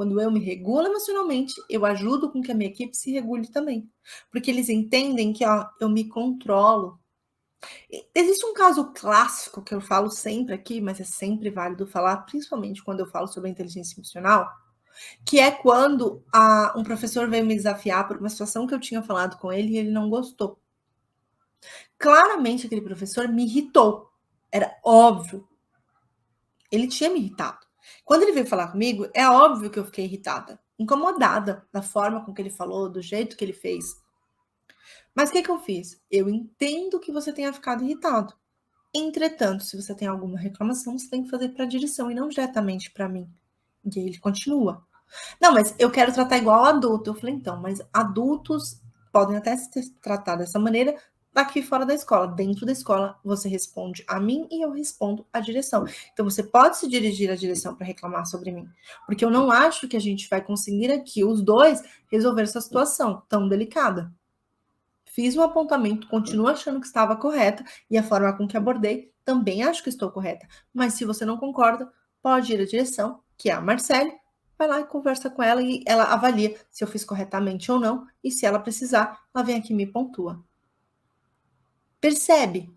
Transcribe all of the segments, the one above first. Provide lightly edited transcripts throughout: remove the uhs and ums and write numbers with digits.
Quando eu me regulo emocionalmente, eu ajudo com que a minha equipe se regule também. Porque eles entendem que, ó, eu me controlo. Existe um caso clássico que eu falo sempre aqui, mas é sempre válido falar, principalmente quando eu falo sobre a inteligência emocional, que é quando um professor veio me desafiar por uma situação que eu tinha falado com ele e ele não gostou. Claramente aquele professor me irritou. Era óbvio. Ele tinha me irritado. Quando ele veio falar comigo, é óbvio que eu fiquei irritada, incomodada da forma com que ele falou, do jeito que ele fez. Mas o que eu fiz? Eu entendo que você tenha ficado irritado. Entretanto, se você tem alguma reclamação, você tem que fazer para a direção e não diretamente para mim. E aí ele continua. Não, mas eu quero tratar igual adulto. Eu falei, então, mas adultos podem até se tratar dessa maneira aqui fora da escola. Dentro da escola, você responde a mim e eu respondo à direção. Então, você pode se dirigir à direção para reclamar sobre mim. Porque eu não acho que a gente vai conseguir aqui, os dois, resolver essa situação tão delicada. Fiz um apontamento, continuo achando que estava correta e a forma com que abordei também acho que estou correta. Mas se você não concorda, pode ir à direção, que é a Marcele, vai lá e conversa com ela e ela avalia se eu fiz corretamente ou não e se ela precisar, ela vem aqui e me pontua. Percebe?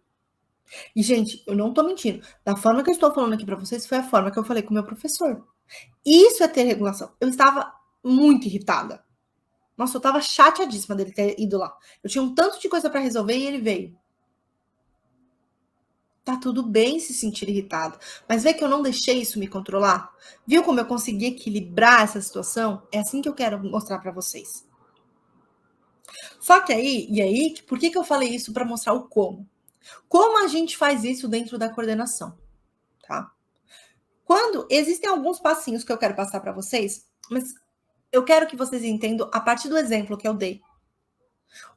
E, gente, eu não tô mentindo. Da forma que eu estou falando aqui para vocês, foi a forma que eu falei com o meu professor. Isso é ter regulação. Eu estava muito irritada. Nossa, eu tava chateadíssima dele ter ido lá. Eu tinha um tanto de coisa para resolver e ele veio. Tá tudo bem se sentir irritado, mas vê que eu não deixei isso me controlar? Viu como eu consegui equilibrar essa situação? É assim que eu quero mostrar para vocês. Só que aí, por que eu falei isso para mostrar o como? Como a gente faz isso dentro da coordenação, tá? Quando existem alguns passinhos que eu quero passar para vocês, mas eu quero que vocês entendam a partir do exemplo que eu dei.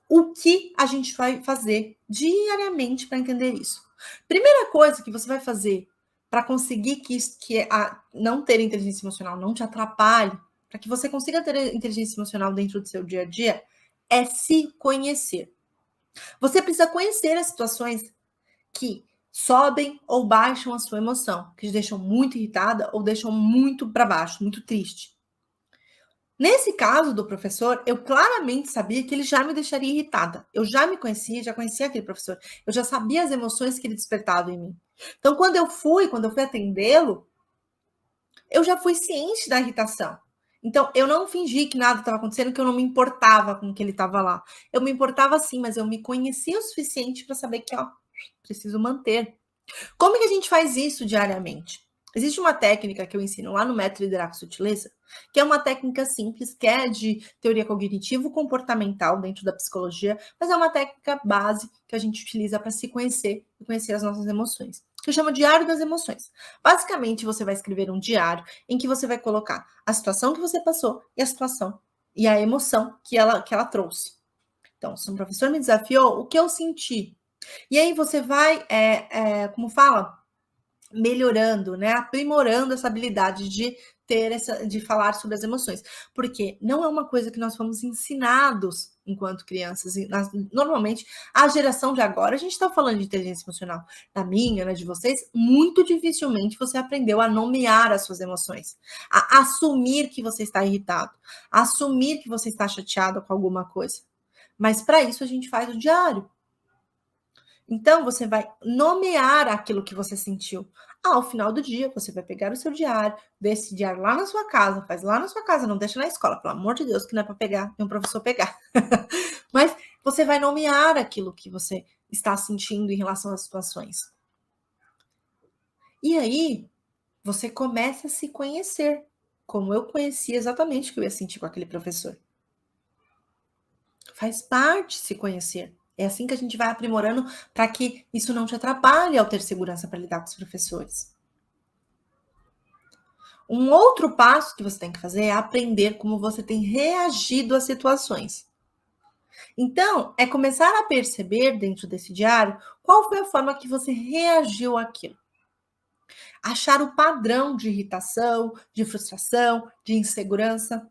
O que a gente vai fazer diariamente para entender isso? Primeira coisa que você vai fazer para conseguir não ter inteligência emocional não te atrapalhe, para que você consiga ter inteligência emocional dentro do seu dia a dia, é se conhecer. Você precisa conhecer as situações que sobem ou baixam a sua emoção, que te deixam muito irritada ou deixam muito para baixo, muito triste. Nesse caso do professor, eu claramente sabia que ele já me deixaria irritada. Eu já me conhecia, já conhecia aquele professor. Eu já sabia as emoções que ele despertava em mim. Então, quando eu fui atendê-lo, eu já fui ciente da irritação. Então, eu não fingi que nada estava acontecendo, que eu não me importava com que ele estava lá. Eu me importava sim, mas eu me conhecia o suficiente para saber que, ó, preciso manter. Como que a gente faz isso diariamente? Existe uma técnica que eu ensino lá no Método Liderar com Sutileza, que é uma técnica simples, que é de teoria cognitivo-comportamental dentro da psicologia, mas é uma técnica base que a gente utiliza para se conhecer e conhecer as nossas emoções, que eu chamo Diário das Emoções. Basicamente, você vai escrever um diário em que você vai colocar a situação que você passou e a situação e a emoção que ela trouxe. Então, se um professor me desafiou, o que eu senti? E aí você vai, como fala? Melhorando, né? Aprimorando essa habilidade de falar sobre as emoções. Porque não é uma coisa que nós fomos ensinados enquanto crianças. Normalmente, a geração de agora, a gente está falando de inteligência emocional. Na minha, né, de vocês, muito dificilmente você aprendeu a nomear as suas emoções. A assumir que você está irritado. A assumir que você está chateado com alguma coisa. Mas para isso a gente faz o diário. Então, você vai nomear aquilo que você sentiu. Ao final do dia, você vai pegar o seu diário, ver esse diário lá na sua casa, faz lá na sua casa, não deixa na escola, pelo amor de Deus, que não é para pegar, tem um professor pegar. Mas você vai nomear aquilo que você está sentindo em relação às situações. E aí, você começa a se conhecer, como eu conhecia exatamente o que eu ia sentir com aquele professor. Faz parte se conhecer. É assim que a gente vai aprimorando para que isso não te atrapalhe ao ter segurança para lidar com os professores. Um outro passo que você tem que fazer é aprender como você tem reagido às situações. Então, é começar a perceber dentro desse diário qual foi a forma que você reagiu àquilo. Achar o padrão de irritação, de frustração, de insegurança.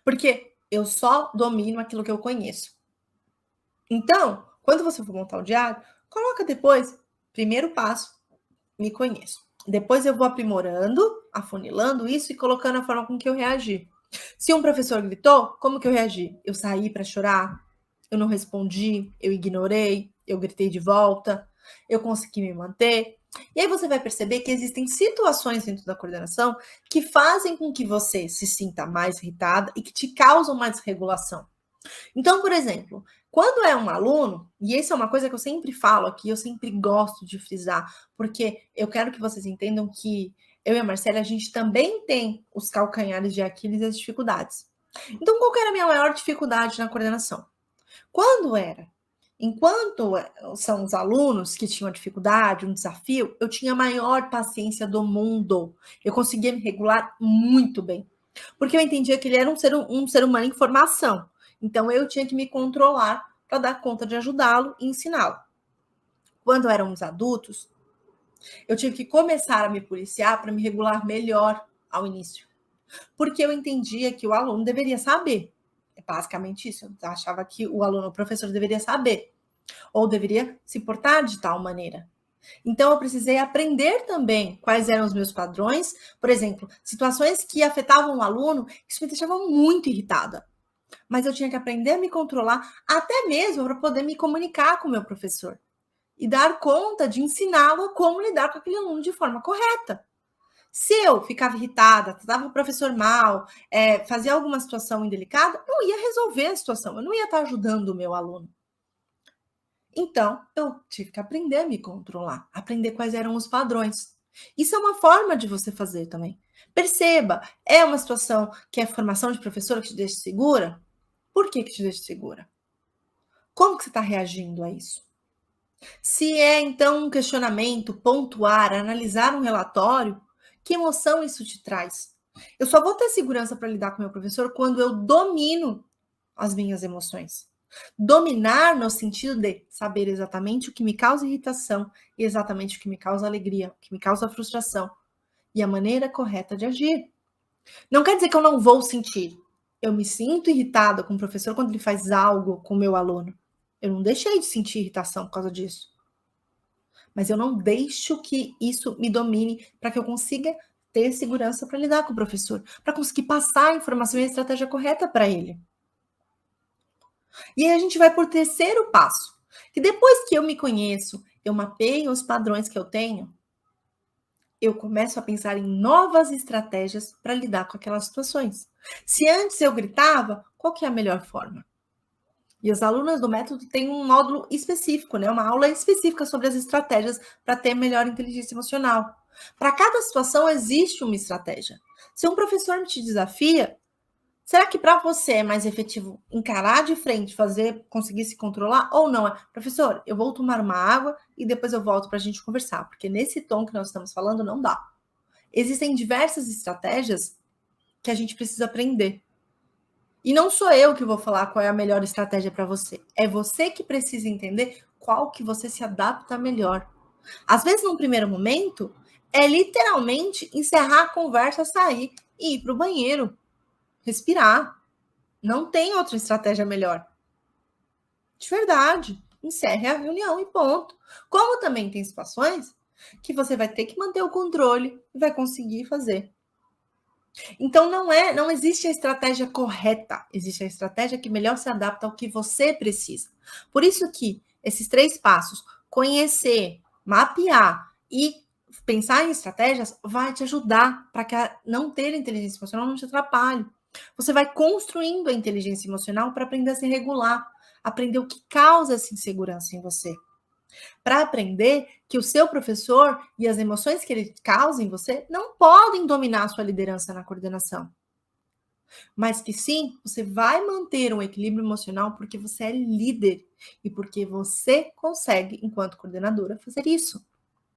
Porque eu só domino aquilo que eu conheço. Então, quando você for montar o diário, coloca depois, primeiro passo, me conheço. Depois eu vou aprimorando afunilando isso e colocando a forma com que eu reagi. Se um professor gritou, como que eu reagi? Eu saí para chorar, eu não respondi, eu ignorei, eu gritei de volta, eu consegui me manter. E aí você vai perceber que existem situações dentro da coordenação que fazem com que você se sinta mais irritada e que te causam mais desregulação. Então, por exemplo, quando é um aluno, e isso é uma coisa que eu sempre falo aqui, eu sempre gosto de frisar, porque eu quero que vocês entendam que eu e a Marcela, a gente também tem os calcanhares de Aquiles e as dificuldades. Então, qual que era a minha maior dificuldade na coordenação? Quando era? Enquanto são os alunos que tinham dificuldade, um desafio, eu tinha a maior paciência do mundo. Eu conseguia me regular muito bem. Porque eu entendia que ele era um ser humano em formação. Então, eu tinha que me controlar para dar conta de ajudá-lo e ensiná-lo. Quando éramos adultos, eu tive que começar a me policiar para me regular melhor ao início. Porque eu entendia que o aluno deveria saber. É basicamente isso. Eu achava que o aluno, o professor, deveria saber. Ou deveria se portar de tal maneira. Então, eu precisei aprender também quais eram os meus padrões. Por exemplo, situações que afetavam o aluno, isso me deixava muito irritada. Mas eu tinha que aprender a me controlar, até mesmo para poder me comunicar com o meu professor. E dar conta de ensiná-lo a como lidar com aquele aluno de forma correta. Se eu ficava irritada, tratava o professor mal, fazia alguma situação indelicada, não ia resolver a situação, eu não ia estar ajudando o meu aluno. Então, eu tive que aprender a me controlar, aprender quais eram os padrões. Isso é uma forma de você fazer também. Perceba, é uma situação que é formação de professor que te deixa segura? Por que te deixa segura? Como que você está reagindo a isso? Se é, então, um questionamento, pontuar, analisar um relatório, que emoção isso te traz? Eu só vou ter segurança para lidar com meu professor quando eu domino as minhas emoções. Dominar no sentido de saber exatamente o que me causa irritação e exatamente o que me causa alegria, o que me causa frustração e a maneira correta de agir. Não quer dizer que eu não vou sentir. Eu me sinto irritada com o professor quando ele faz algo com o meu aluno. Eu não deixei de sentir irritação por causa disso. Mas eu não deixo que isso me domine para que eu consiga ter segurança para lidar com o professor, para conseguir passar a informação e a estratégia correta para ele. E aí a gente vai por terceiro passo, que depois que eu me conheço, eu mapeio os padrões que eu tenho, eu começo a pensar em novas estratégias para lidar com aquelas situações. Se antes eu gritava, qual que é a melhor forma? E as alunas do método têm um módulo específico, né? Uma aula específica sobre as estratégias para ter melhor inteligência emocional. Para cada situação existe uma estratégia. Se um professor te desafia, será que para você é mais efetivo encarar de frente, conseguir se controlar ou não? Professor, eu vou tomar uma água e depois eu volto para a gente conversar, porque nesse tom que nós estamos falando não dá. Existem diversas estratégias que a gente precisa aprender. E não sou eu que vou falar qual é a melhor estratégia para você. É você que precisa entender qual que você se adapta melhor. Às vezes, num primeiro momento, é literalmente encerrar a conversa, sair e ir para o banheiro. Respirar. Não tem outra estratégia melhor. De verdade. Encerre a reunião e ponto. Como também tem situações que você vai ter que manter o controle e vai conseguir fazer. Então não existe a estratégia correta, existe a estratégia que melhor se adapta ao que você precisa. Por isso que esses 3 passos, conhecer, mapear e pensar em estratégias, vai te ajudar para que não ter inteligência emocional não te atrapalhe. Você vai construindo a inteligência emocional para aprender a se regular, aprender o que causa essa insegurança em você. Para aprender que o seu professor e as emoções que ele causa em você não podem dominar a sua liderança na coordenação. Mas que sim, você vai manter um equilíbrio emocional porque você é líder e porque você consegue, enquanto coordenadora, fazer isso.